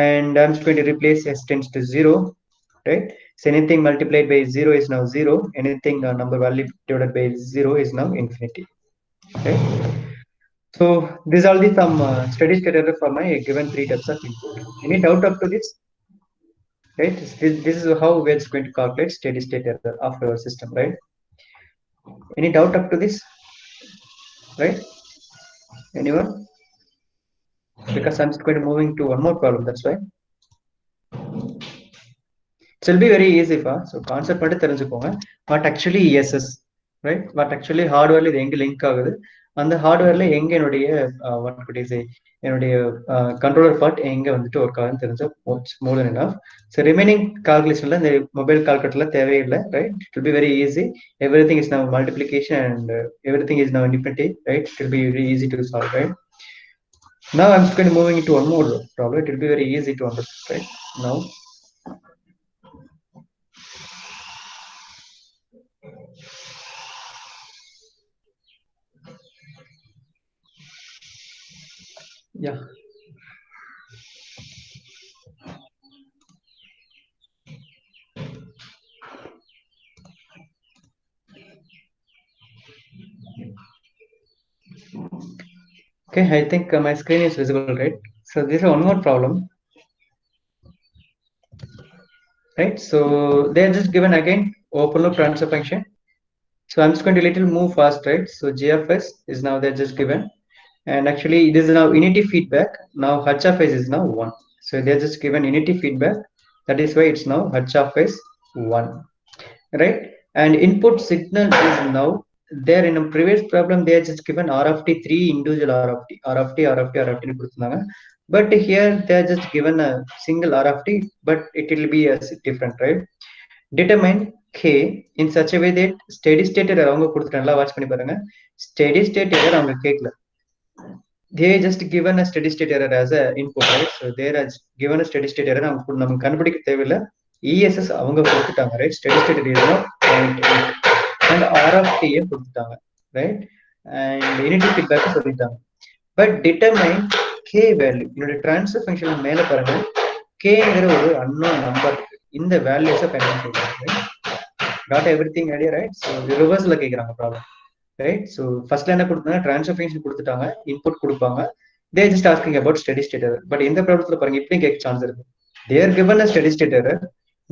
and I'm just going to replace s tends to 0, right? So anything multiplied by 0 is now 0, anything number value divided by 0 is now infinity, right? So these are the some steady state error for my given three types of input. Any doubt up to this? Right? This is how we're just going to calculate steady state error of our system, right? Any doubt up to this? Right? Anyone? Because I'm just going to moving to one more problem. That's why it will be very easy for. So concept மட்டும் தெரிஞ்சுக்கோங்க. What actually ESS, right? What actually hardware இது எங்க link ஆகுது, அந்த ஹார்ட்வேர்ல எங்க என்னுடைய what could you say, என்னுடைய controller part எங்க வந்துட்டு ஒர்க் ஆகுதுன்னு தெரிஞ்சா மோர் தென் எனஃப். ஸோ ரிமைனிங் கால்குலேஷன்ல இந்த மொபைல் கால்குலேட்டர்ல தேவையில்லை, right? It will be very easy. Every thing is now multiplication and every thing is now independent, right? It will be very easy to solve, right? Now I'm just going to moving into one more problem. It will be very easy to understand, right? Now yeah, okay, I think my screen is visible, right? So this is one more problem, right? So they are just given again open loop transfer function. So I'm just going to little move fast, right? So g of s is now they're just given, and actually this is now unity feedback. Now h of s is now 1. So they're just given unity feedback. That is why it's now h of s 1, right? And input signal is now there. In a previous problem they are just given r of t, three individual r of t, r of t, r of t, r of t கொடுத்திருந்தாங்க. But here they are just given a single r of t, but it will be as different, right? Determine k in such a way that steady state error அவங்க கொடுத்துட்டாங்க. Watch பண்ணி பாருங்க. Steady state error அவங்க கேட்கல. They just given a steady state error as a input, right? So they are given a steady state error. நம்ம கண்டுபிடிக்க தேவையில்லை. ESS அவங்க கொடுத்துட்டாங்க, right? Steady state error 0.8 and R of T கொடுத்துட்டாங்க, right? And unity feedback சொல்லிட்டாங்க. But determine k value. என்னோட transfer function மேல பாருங்க, kங்கிற ஒரு unknown number, இந்த values பயன்படுத்திருக்காங்க. Got everything idea, right? So reverse-ல கேக்குறாங்க problem, right? So first line கொடுத்தாங்க, transfer function கொடுத்துட்டாங்க, input கொடுப்பாங்க. They are just asking about steady state error. But இந்த ப்ராப்ளத்துல பாருங்க, இப்படி கேட்க சான்ஸ் இருக்கு. They are given a steady state error,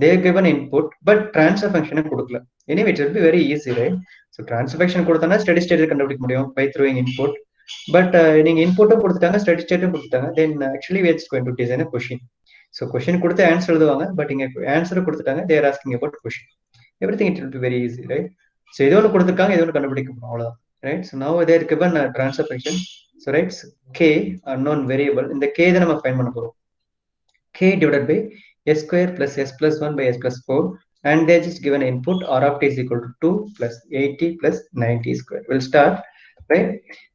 they are given input, but transfer function கொடுக்கல. Anyway, it will be very easy, right? So transfer function கொடுத்தானா steady state கண்டுபிடிக்க முடியும் by throwing input. But நீங்க இன்புட்டும் கொடுத்துட்டாங்க, steady state கொடுத்துட்டாங்க, then actually we are just going to design a question. So question கொடுத்து answer எழுதுவாங்க, but இங்க answer கொடுத்துட்டாங்க, they are asking about question. Everything it will be very easy, right? So இது ஒன்று கொடுத்துருக்காங்க, இது ஒன்று கண்டுபிடிக்கணும், அவ்வளவுதான், right? So now they are given a transfer function. So right, k unknown variable, இந்த k தான் நம்ம find பண்ண போறோம். K divided by s square plus s plus 1 by s plus 4, and they just given input r of t is equal to 2 plus 80 plus 90 square. We'll start, right?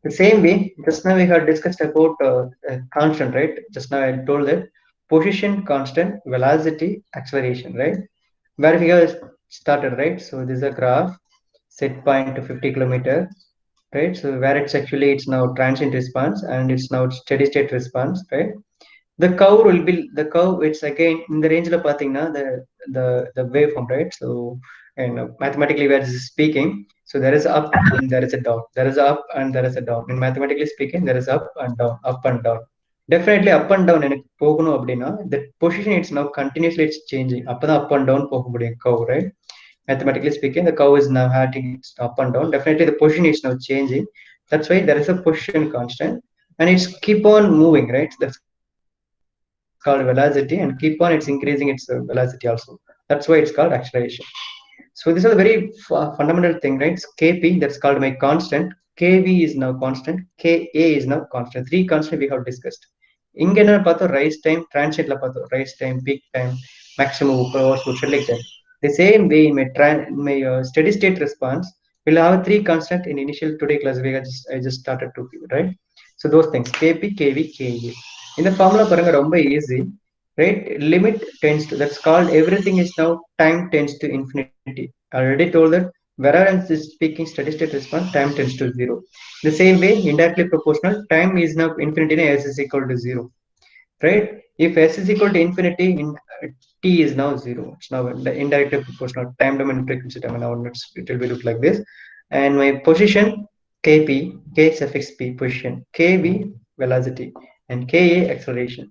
The same way, just now we had discussed about constant, right? Just now I told that position constant, velocity, acceleration, right? Where we have started, right? So this is a graph, set point to 50 kilometer, right? So where it's actually, it's now transient response and it's now steady state response, right? The curve will be, the curve, it's again in the range of pathina, the waveform, right? So and mathematically we are speaking, so there is up and there is a down, there is up and there is a down. In mathematically speaking, there is up and down, up and down. Definitely up and down எனக்கு போகணும் அப்படின்னா the position it's now continuously it's changing. அப்பதான் up and down போக முடியும் curve, right? Mathematically speaking, the curve is now having up and down. Definitely the position is now changing. That's why there is a position constant and it's keep on moving, right? That's called velocity, and keep on it's increasing its velocity also. That's why it's called acceleration. So this is a very fundamental thing, right? Kp, that's called my constant. Kv is now constant. Ka is now constant. Three constant we have discussed. இங்க என்ன பார்த்தோம், rise time, டிரான்சிட்ல பார்த்தோம் rise time, peak time, maximum settling time. The same way in my steady state response, we'll have three constant in initial today class. I just started to, right? So those things, Kp, Kv, Ka. இந்த formula பாருங்க, ரொம்ப easy. right? Limit tends to, that's called everything is now time tends to infinity. I already told that wherever I'm speaking steady state response, time tends to zero. The same way, indirectly proportional, time is now infinity and s is equal to zero, right? If s is equal to infinity, in t is now zero. It's now indirectly proportional time domain frequency domain. Now it will be look like this, and my position kp, k suffix p position, kv velocity, and ka acceleration,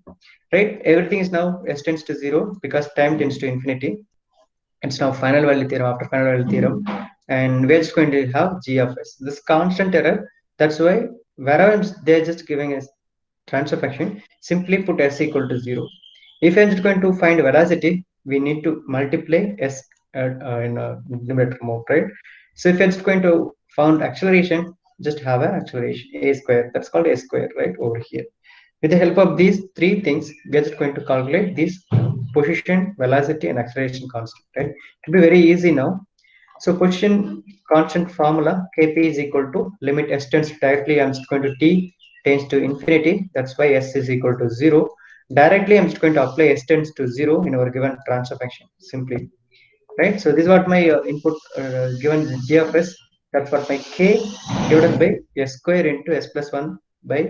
right? Everything is now s tends to zero because time tends to infinity. It's now final value theorem after final value theorem, and we're just going to have g of s, this constant error. That's why wherever they're just giving us transfer function, simply put s equal to 0. If I'm just going to find velocity, we need to multiply s in a numerator mode, right? So if I'm just going to found acceleration, just have an acceleration a square, that's called a square, right, over here. With the help of these three things, we are just going to calculate this position, velocity, and acceleration constant, right? It will be very easy now. So position constant formula Kp is equal to limit s tends directly, I'm just going to t tends to infinity. That's why s is equal to 0. Directly, I'm just going to apply s tends to 0 in our given transfer function simply, right? So this is what my input given g of s. That's what my k divided by s square into s plus 1 by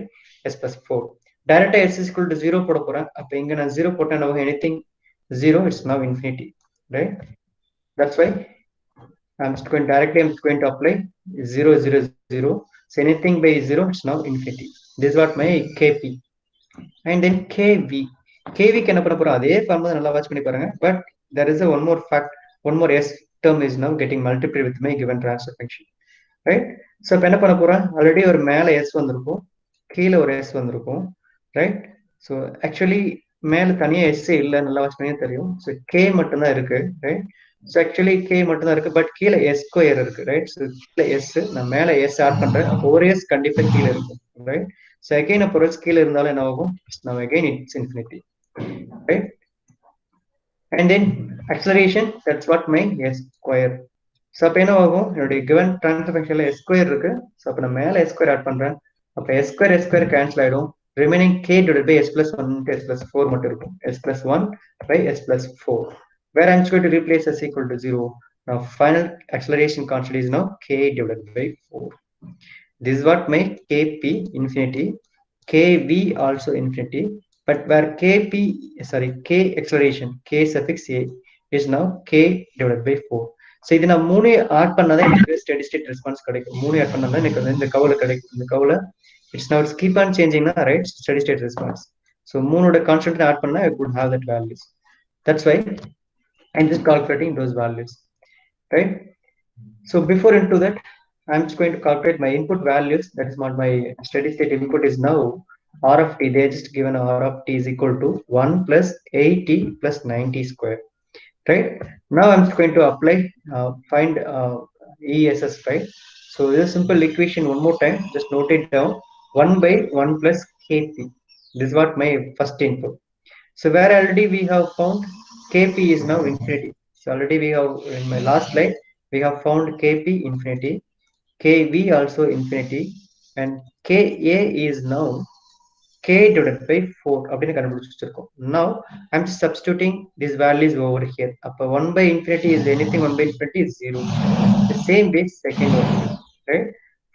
s plus 4. Direct s is equal to 0 போட போறேன். அப்ப இங்க நான் 0 போட்டேன், anything 0, it's now infinity, right? That's why I'm just going directly, I'm just going to apply 0 0 0. So anything by 0, it's now infinity. This is what my kp. And then kv. Kv க்கு என்ன பண்ண போறோம், அதே formula நல்லா watch பண்ணி பாருங்க. But there is a one more fact, one more s term is now getting multiplied with my given transfer function, right? So இப்போ என்ன பண்ண போறேன், ஆல்ரெடி ஒரு மேல s வந்திருக்கும், கீழே ஒரு s வந்திருக்கும், right? So actually மேல தனியா s இல்ல, நல்லா வாட்ச் பண்ணி தெரியும். So k மட்டும் தான் இருக்கு, right? So actually k மட்டும் தான் இருக்கு, பட் கீழே s ஸ்கொயர் இருக்கு, right? So கீழே s, நான் மேல s ஆட் பண்றேன், அப்போ ஒரு s கண்டிப்பா கீழே இருக்கும், right? So again அப்போ s கீழே இருந்தாலும் என்ன ஆகும், now again it's infinity, right? And then acceleration, that's what my s square. So அப்போ என்ன ஆகும், என்னுடைய கிவன் ட்ரான்ஸ்ஃபர் ஃபங்க்ஷன்ல எஸ் ஸ்கொயர் இருக்கு. ஸோ அப்போ நான் மேலே எஸ் ஸ்கொயர் ஆட் பண்றேன். அப்போ எஸ் ஸ்கொயர் கேன்சல் ஆயிடும். Remaining k divide by s plus 1 s plus 4 மட்டும் இருக்கும். S plus 1 by s plus 4. Where I'm going to replace s equal to 0. Now final acceleration constant is now k divided by 4. This is what my kp infinity, kv also infinity, but where kp, sorry, k acceleration, k suffix a is now k divided by 4. So இது நான் 3 add பண்ணாதான் எனக்கு steady state response கிடைக்கும். 3 add பண்ணாதான் எனக்கு வந்து இந்த கவுல கிடைக்கும். இந்த கவுல இட்ஸ் நவ் கீப் ஆன் சேஞ்சிங்னா, right, steady state response. So 3ஓட கான்ஸ்டன்ட் ஆட் பண்ணா I could have that values. That's why I'm just calculating those values, right? So before into that, I'm just going to calculate my input values. That is what my steady state input is now. R of t, they just given R of t is equal to 1 plus 8t plus 9t square. Right now I'm just going to apply find ESS, right? So this simple equation one more time, just note it down. 1 by 1 plus kp, this is what my first input. So where already we have found kp is now infinity. So already we have, in my last slide we have found kp infinity, kv also infinity, and ka is now k divided by 4 அப்படின்னு கண்டுபிடிச்சு வச்சிருக்கோம். Now I'm just substituting these values over here. அப்ப 1 by infinity is anything, 1 by infinity is 0. The same way second one, right?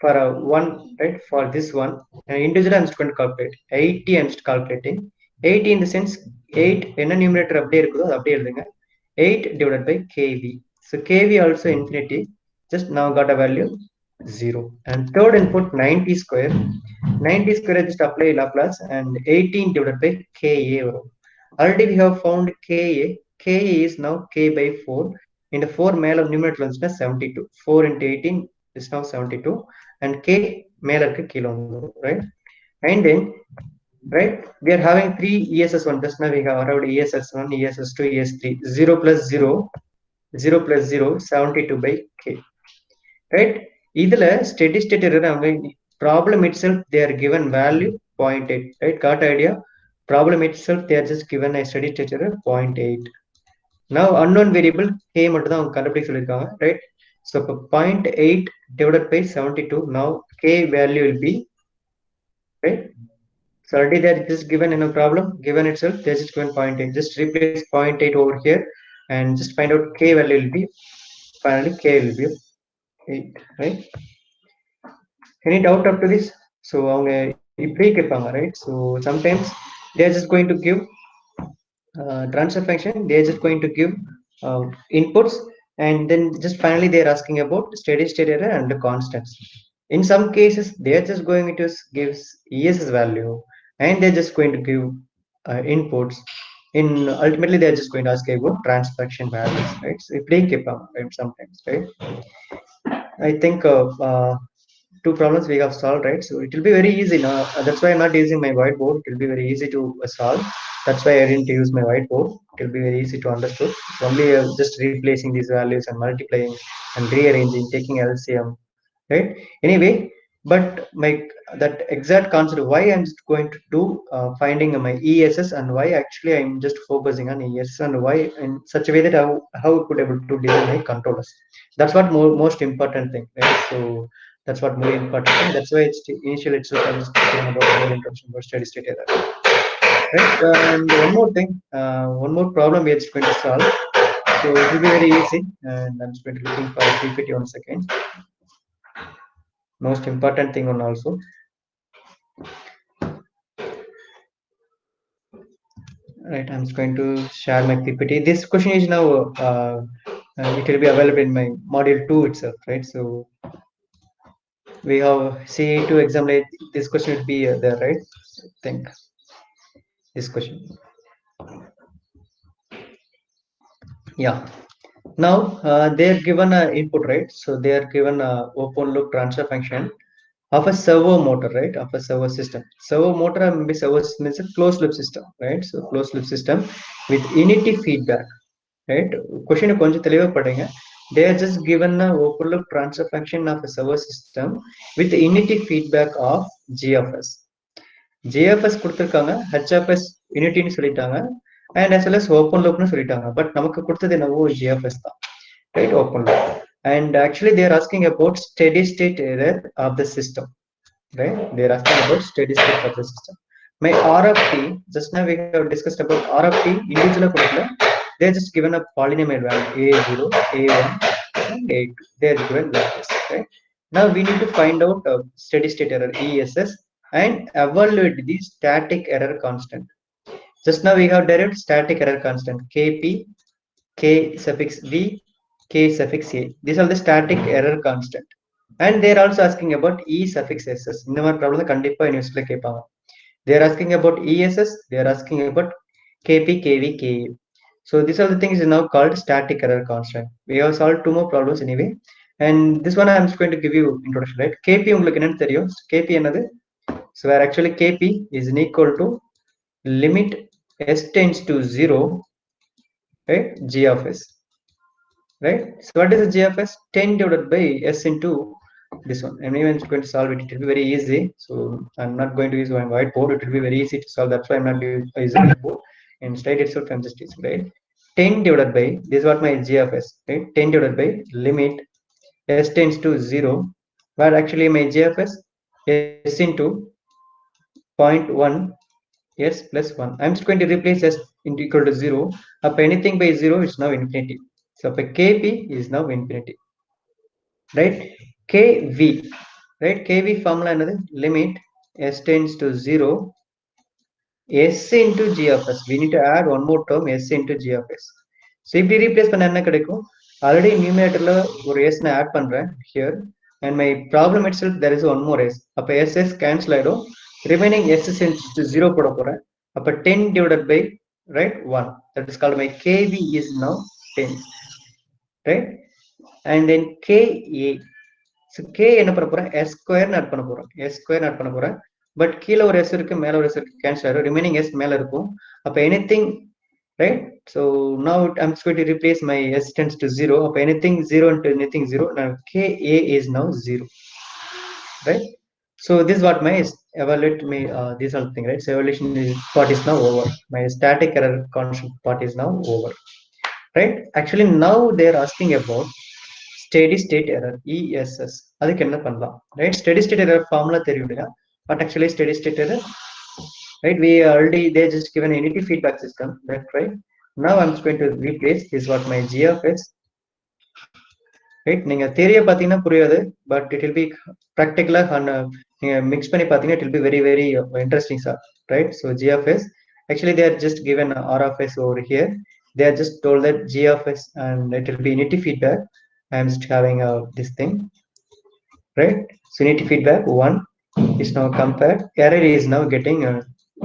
For a 1, right, for this one individually I'm just going to calculate 80. I'm just calculating 80 in the sense 8 என்ன numerator அப்படியே இருக்குதோ அது அப்படியே எழுதுங்க. 8 divided by kv. So kv also infinity, just now got a value 0. And third input 90 square. 90 square just apply Laplace and 18 divided by Ka. Already we have found Ka. Ka is now K by 4. In the 4 male of numerator is 72. 4 into 18 is now 72. And K male kilo, right? And then, right, we are having 3 ESS1. Just now we have around ESS1, ESS2, ES3. 0 plus 0, 0 plus 0, 72 by K. Right? இதுல steady state error problem itself they are given value 0.8, right? Got idea? Problem itself they are just given a steady state error 0.8. Now unknown variable k மட்டும் தான் அவங்க கண்டுபிடிக்க சொல்லிருக்காங்க, right? So 0.8 divided by 72. Now k value will be, right, So already they're just given in a problem, given itself, they're just given 0.8. Just replace 0.8 over here and just find out k value will be, finally k will be 8, right? Any doubt up to this? So அவங்க இப்படி கேட்பாங்க, right? So sometimes they're just going to give transfer function, they're just going to give inputs, and then just finally they're asking about steady state error and the constants. In some cases they're just going to give ESS value, and they're just going to give inputs. In ultimately they're just going to ask about transfer function values, right? So if they keep on, right, sometimes, right? I think two problems we have solved, right? So it will be very easy now. That's why I'm not using my whiteboard. It will be very easy to solve. That's why I didn't use my whiteboard. It will be very easy to understood. It's only just replacing these values and multiplying and rearranging, taking LCM, right? Anyway, but my that exact concept why I'm just going to do finding my ESS, and why actually I'm just focusing on ESS, and why in such a way that how I could able to design my controllers. That's what most important thing, right? So that's what more important thing. That's why it's initial itself I was talking about more introduction about steady state error, right? And one more thing, one more problem we are just going to solve. So it will be very easy, and I'm just going to looking for a PPT once again. Most important thing on also. Right, I'm just going to share my PPT. This question is now it will be available in my module 2 itself, right? So we have CA2 exam late. This question will be there, right? I think this question. Yeah. Now they're given a input, right? So they are given a open loop transfer function of a servo motor, right? Of a servo system. Servo motor maybe servo means a closed loop system, right? So closed loop system with unity feedback, right? Question konja teliva padinga. They are just given a open loop transfer function of a servo system with unity feedback of G of S. JFS கொடுத்திருக்காங்க, HFS யூனிட்டின்னு சொல்லிட்டாங்க, and as well as open loopனு சொல்லிட்டாங்க. But நமக்கு கொடுத்தது என்னவோ JFS தான், right? Open loop. And actually they are asking about steady state error of the system, right? They are asking about steady state of the system. My R of t, just now we have discussed about R of t individual கொடுக்கல, they are just given a polynomial value a0, a1 and a2. They are given like this, right? Now we need to find out steady state error ESS and evaluate the static error constant. Just now we have derived static error constant Kp, K suffix V, K suffix A. These are the static error constant. And they are also asking about E suffix SS. In the problem, they are asking about ESS, they are asking about Kp, Kv, Ka. So these are the things is now called static error constant. We have solved two more problems anyway. And this one I'm just going to give you introduction, right? Kp உங்களுக்கு என்னன்னு தெரியும்? Kp என்னது? So where actually Kp is equal to limit s tends to 0, right? G of s, right? So what is the G of s? 10 divided by s into this one. I'm even going to solve it. It will be very easy. So I'm not going to use my whiteboard. It will be very easy to solve. That's why I'm not using whiteboard. And straight itself I'm just using, right? 10 divided by, this is what my G of s, right? 10 divided by limit s tends to 0, where actually my G of s into 0.1 s plus 1. I'm just going to replace s into equal to 0. Up anything by 0 is now infinity. So up Kp is now infinity, right? Kv, right? Kv formula another limit s tends to 0, s into G of s. We need to add one more term, s into G of s. So if we replace பண்ண என்ன கிடைக்கும்? Already numeratorல ஒரு s நான் add பண்றேன் here, and my problem itself there is one more s. அப்ப s cancel ஆயிடும், remaining s into 0 போட போறேன். அப்ப 10 divided by, right, 1. That is called my Kv is now 10, right? And then Ka, so k என்ன பண்ண போறேன்? s square add பண்ண போறேன். s square ஆட் பண்ண போறேன். பட் கீழ ஒரு s இருக்கு, மேல ஒரு s இருக்கு, கேன்சல் ஆயிடும். ரிமைனிங் s மேல இருக்கும். அப்ப anything, right? So now I'm just going to replace my s tends to 0. அப்ப anything 0 into anything 0. Now Ka is now 0, right? So this is what my evaluate me this whole thing, right? So evaluation part is now over. My static error constant part is now over, right? Actually now they are asking about steady state error ESS. அதுக்கு என்ன பண்ணலாம், right? Steady state error formula தெரியும் இல்லையா? But actually steady state error right? We already, they just given a unity feedback system, that's right. Now I'm just going to replace this what my g of s, right? நீங்க theory பாத்தீங்கன்னா புரியாது, but it will be practical and நீங்க mix பண்ணி பாத்தீங்கன்னா it will be very very interesting sir, right? So g of s, actually they are just given r of s over here. They are just told that g of s and it will be unity feedback. I am just having this thing, right? So unity feedback 1 is now compared. Error is now getting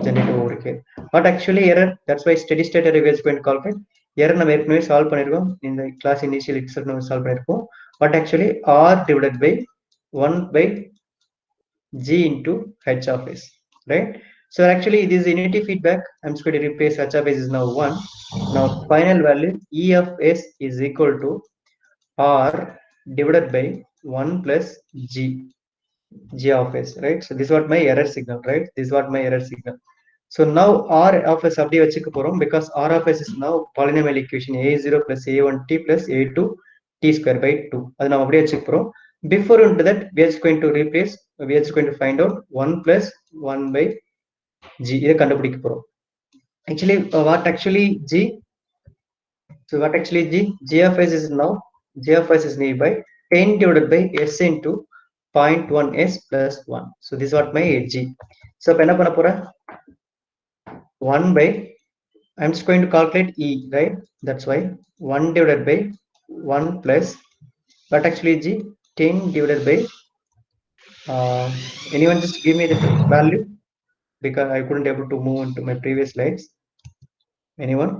generated over here. But actually error, that's why steady state error is going to calculate. Error நம்ம ஏற்கனவே solve பண்ணிருக்கோம் இந்த class initial XL நம்ம solve பண்ணிருக்கோம். But actually r divided by 1 by g into h of s, right? So actually this unity feedback, I'm just going to replace h of s is now 1. Now final value e of s is equal to r divided by 1 plus g of s, right? So this is what my error signal, right? This is what my error signal. So now r of s அப்படியே வச்சுக்க போறோம் because r of s is now polynomial equation a0 plus a1t plus a2 t square by 2. அது நம்ம அப்படியே வச்சுக்க போறோம். Before into that, we are just going to replace, we are just going to find out 1 plus 1 by g. இதை கண்டுபிடிக்க போறோம். Actually, what actually g? So what actually g of s is now, g of s is nearby 10 divided by s into 0.1 s plus 1. So this is what my g. So என்ன பண்ண போறேன் 1 by, I'm just going to calculate e, right? That's why 1 divided by 1 plus, but actually g 10 divided by anyone just give me the value because I couldn't able to move into my previous slides. Anyone?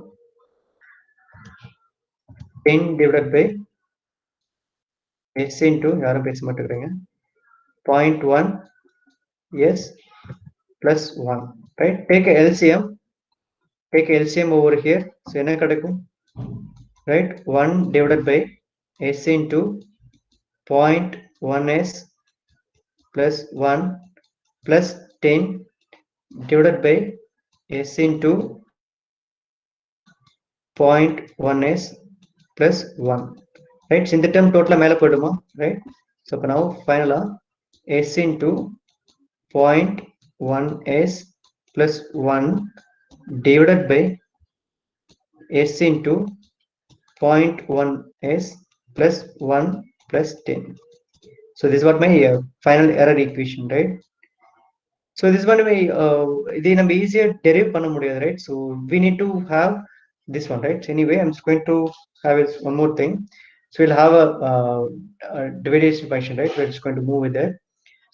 10 divided by s into யாரும் பேச மாட்டேங்கிறீங்க 0.1 s plus 1, right? Take a LCM, take a LCM over here. So என்ன கிடைக்கும், right? 1 divided by s into 0.1 s plus 1 plus 10 divided by s into 0.1 s plus 1, right? So in the term total மேல போயிடுமா, right? So now final s into 0.1 s plus 1 divided by s into 0.1 s plus 1 plus 10. So this is what my final error equation, right? So this one way இதை நம்ம easier derive பண்ண முடியாது, right? So we need to have this one, right? So anyway, I'm just going to have one more thing. So we'll have a division function, right? We're just going to move with that.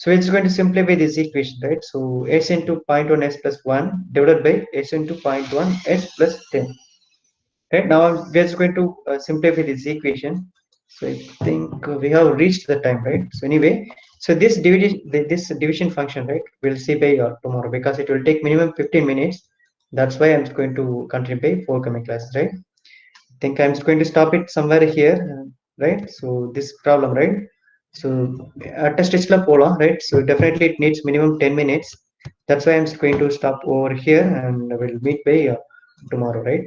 So it's going to simplify this equation, right? So s into 0.1 s plus 1 divided by s into 0.1 s plus 10. Right now we're just going to simplify this equation. So I think we have reached the time, right? So anyway, so this division function, right, we'll see by tomorrow because it will take minimum 15 minutes. That's why I'm going to continue by forthcoming classes, right? I think I'm just going to stop it somewhere here, right? So this problem, right? So test stitch la pola, right? So definitely it needs minimum 10 minutes. That's why I'm just going to stop over here and we'll meet by tomorrow, right?